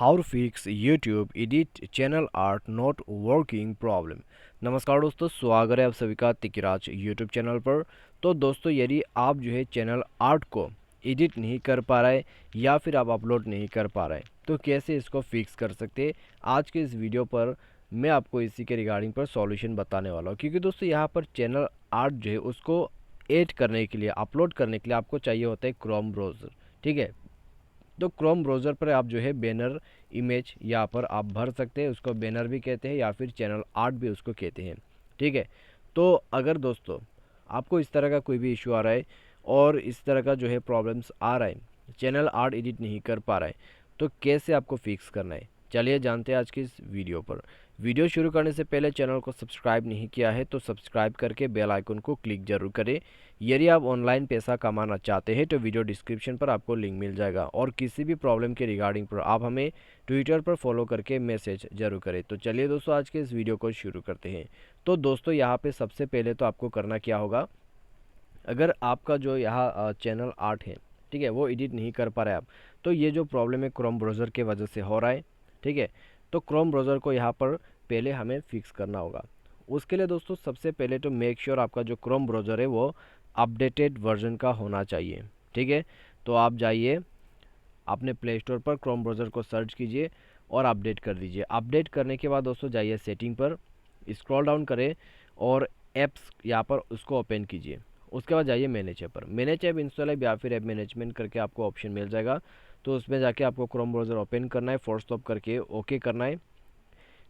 How to fix YouTube edit channel art not working problem. नमस्कार दोस्तों, स्वागत है आप सभी का तिकिराज यूट्यूब चैनल पर। तो दोस्तों, यदि आप जो है चैनल आर्ट को एडिट नहीं कर पा रहे या फिर आप अपलोड नहीं कर पा रहे, तो कैसे इसको फिक्स कर सकते हैं, आज के इस वीडियो पर मैं आपको इसी के रिगार्डिंग पर सॉल्यूशन बताने वाला हूँ। क्योंकि दोस्तों, यहाँ पर चैनल आर्ट जो है उसको ऐड करने के लिए, अपलोड करने के लिए आपको चाहिए होता है क्रोम ब्राउज़र। ठीक है, तो क्रोम ब्राउज़र पर आप जो है बैनर इमेज यहाँ पर आप भर सकते हैं, उसको बैनर भी कहते हैं या फिर चैनल आर्ट भी उसको कहते हैं। ठीक है, तो अगर दोस्तों आपको इस तरह का कोई भी इशू आ रहा है और इस तरह का जो है प्रॉब्लम्स आ रहा है, चैनल आर्ट एडिट नहीं कर पा रहा है, तो कैसे आपको फिक्स करना है, चलिए जानते हैं आज की इस वीडियो पर। वीडियो शुरू करने से पहले चैनल को सब्सक्राइब नहीं किया है तो सब्सक्राइब करके बेल आइकन को क्लिक जरूर करें। यदि आप ऑनलाइन पैसा कमाना चाहते हैं तो वीडियो डिस्क्रिप्शन पर आपको लिंक मिल जाएगा, और किसी भी प्रॉब्लम के रिगार्डिंग पर आप हमें ट्विटर पर फॉलो करके मैसेज जरूर करें। तो चलिए दोस्तों, आज के इस वीडियो को शुरू करते हैं। तो दोस्तों, यहाँ पे सबसे पहले तो आपको करना क्या होगा, अगर आपका जो यहाँ चैनल आर्ट है, ठीक है, वो एडिट नहीं कर पा रहे आप, तो ये जो प्रॉब्लम है क्रोम ब्राउज़र के वजह से हो रहा है। ठीक है, तो क्रोम ब्राउज़र को यहाँ पर पहले हमें फिक्स करना होगा। उसके लिए दोस्तों सबसे पहले तो मेक श्योर आपका जो क्रोम ब्राउज़र है वो अपडेटेड वर्जन का होना चाहिए। ठीक है, तो आप जाइए अपने प्ले स्टोर पर, क्रोम ब्राउज़र को सर्च कीजिए और अपडेट कर दीजिए। अपडेट करने के बाद दोस्तों जाइए सेटिंग पर, स्क्रॉल डाउन करें और ऐप्स यहाँ पर उसको ओपन कीजिए। उसके बाद जाइए मैनेज ऐप पर, मैनेज ऐप इंस्टॉल ऐप या फिर ऐप मैनेजमेंट करके आपको ऑप्शन मिल जाएगा। तो उसमें जाके आपको क्रोम ब्राउज़र ओपन करना है, फोर्स स्टॉप करके ओके करना है,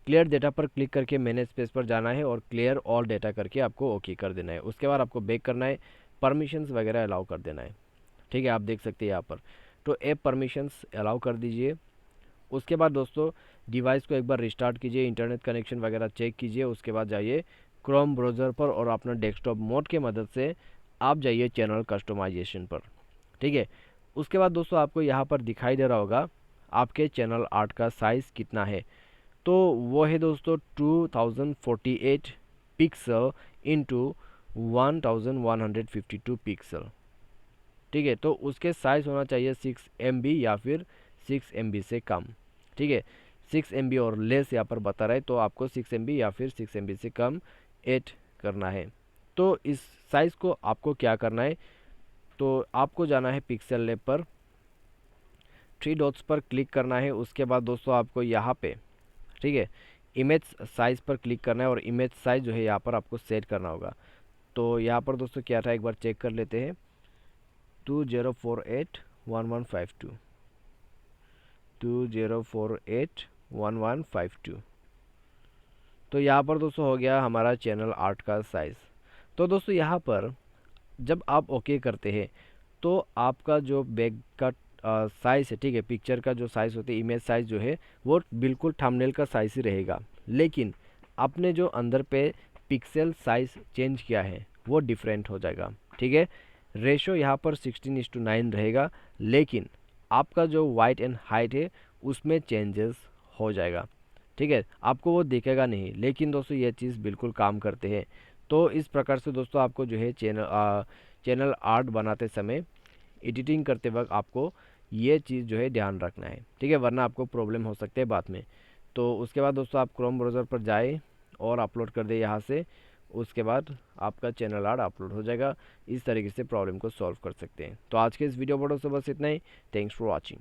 क्लियर डेटा पर क्लिक करके मैनेज स्पेस पर जाना है और क्लियर ऑल डेटा करके आपको ओके कर देना है। उसके बाद आपको बैक करना है, परमिशंस वगैरह अलाउ कर देना है। ठीक है, आप देख सकते हैं यहाँ पर, तो ऐप परमिशंस अलाउ कर दीजिए। उसके बाद दोस्तों डिवाइस को एक बार रिस्टार्ट कीजिए, इंटरनेट कनेक्शन वगैरह चेक कीजिए। उसके बाद जाइए क्रोम ब्राउज़र पर और अपना डेस्कटॉप मोड के मदद से आप जाइए चैनल कस्टमाइजेशन पर। ठीक है, उसके बाद दोस्तों आपको यहाँ पर दिखाई दे रहा होगा आपके चैनल आर्ट का साइज़ कितना है। तो वो है दोस्तों 2048 पिक्सल इंटू 1152 पिक्सल। ठीक है, तो उसके साइज़ होना चाहिए 6 MB या फिर 6 MB से कम। ठीक है, 6 MB और लेस यहाँ पर बता रहा है, तो आपको 6 MB या फिर 6 MB से कम ऐड करना है। तो इस साइज़ को आपको क्या करना है, तो आपको जाना है पिक्सल लैब पर, 3 डॉट्स पर क्लिक करना है। उसके बाद दोस्तों आपको यहाँ पे, ठीक है, इमेज साइज़ पर क्लिक करना है और इमेज साइज़ जो है यहाँ पर आपको सेट करना होगा। तो यहाँ पर दोस्तों क्या था, एक बार चेक कर लेते हैं, 20481152 20481152। तो यहाँ पर दोस्तों हो गया हमारा चैनल आर्ट का साइज़। तो दोस्तों यहाँ पर जब आप ओके करते हैं तो आपका जो बैक का साइज़ है, ठीक है, पिक्चर का जो साइज़ होता है, इमेज साइज़ जो है वो बिल्कुल थंबनेल का साइज़ ही रहेगा, लेकिन आपने जो अंदर पे पिक्सल साइज़ चेंज किया है वो डिफरेंट हो जाएगा। ठीक है, रेशो यहाँ पर 16:9 रहेगा, लेकिन आपका जो वाइट एंड हाइट है उसमें चेंजेस हो जाएगा। ठीक है, आपको वो दिखेगा नहीं, लेकिन दोस्तों ये चीज़ बिल्कुल काम करते हैं। तो इस प्रकार से दोस्तों आपको जो है चैनल आर्ट बनाते समय, एडिटिंग करते वक्त आपको ये चीज़ जो है ध्यान रखना है। ठीक है, वरना आपको प्रॉब्लम हो सकते हैं बाद में। तो उसके बाद दोस्तों आप क्रोम ब्राउज़र पर जाए और अपलोड कर दे यहाँ से। उसके बाद आपका चैनल आर्ट अपलोड हो जाएगा। इस तरीके से प्रॉब्लम को सॉल्व कर सकते हैं। तो आज के इस वीडियो पर दोस्तों बस इतना ही। Thanks for watching.